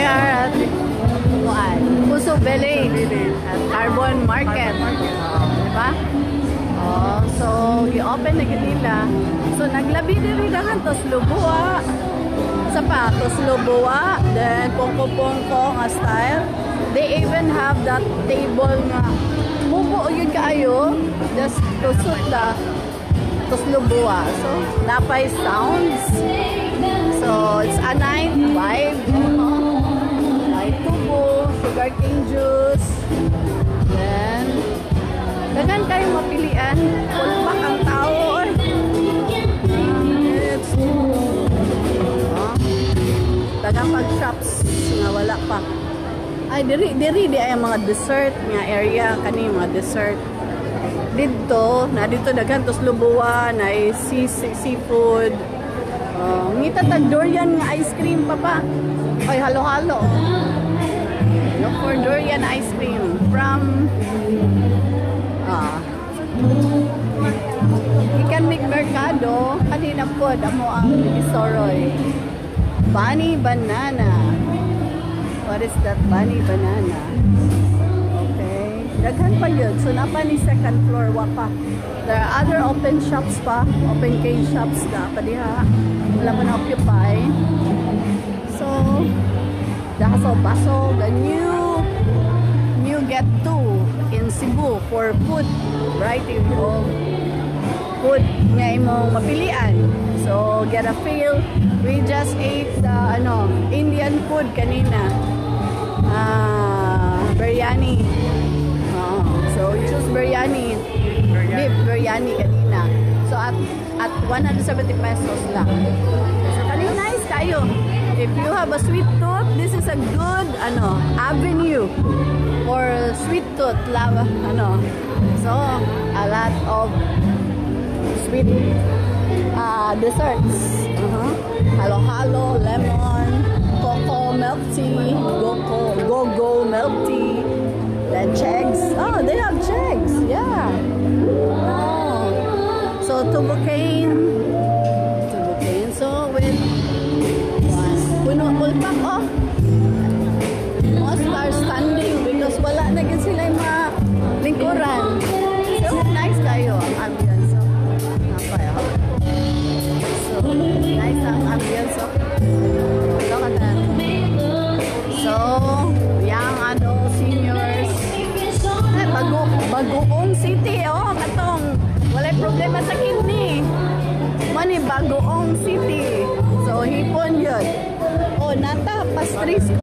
are at Puso Valley at Carbon Market. Diba? Oh, so, i-open na nila. So, naglabi din dahan tos Lubua. Sa pa, tos Lubua. Then, pongko-pongko nga style. They even have that table nga. Mubo yun kaayo. Just to suit the tos Lubua. So, napay sounds. So, it's a night vibe. May tubo, sugar cane juice. Then, dagan kayong mapilian. Pulpak ang tao. Dagang pag-shops nga wala pa. Ay, diri di ay mga dessert nga area. Kani mga dessert. Dito dagan tos Lubua, na seafood. Ngita tag durian nga ice cream pa. Ay, halo-halo. Look for durian ice cream from Ikan Mig Mercado. Kanina po, damo ang Isoroy. Bunny Banana. What is that bunny banana? Okay. Daghan pa yun. So, napa ni second floor, wapa. There are other open shops pa. Open cage shops na pa diha. Wala pa na-occupy. So, Baso, the new Get 2 in Cebu for food. Variety of food nga imong mapilian. So, get a feel. We just ate the Indian food kanina. Biryani. So, we choose biryani. Beef biryani kanina. So, at 170 pesos lang. So, kanina nice kayo. If you have a sweet tooth, this is a good avenue for sweet tooth. So, a lot of sweet desserts. Halo-halo, lemon, cocoa milk tea, go-go milk tea, then chegs. Oh, they have chegs. Yeah. Oh. So, tubucain. So, with pulpak off. Most are standing because wala na gid sila lingkuran. So, nice kayo ang ambience. So, nice ang ambience. Look at that. So, young adult seniors. Bagoong city. Katong walay problema sa kidney. Bagoong city. So, hipon yun. Nata pastries.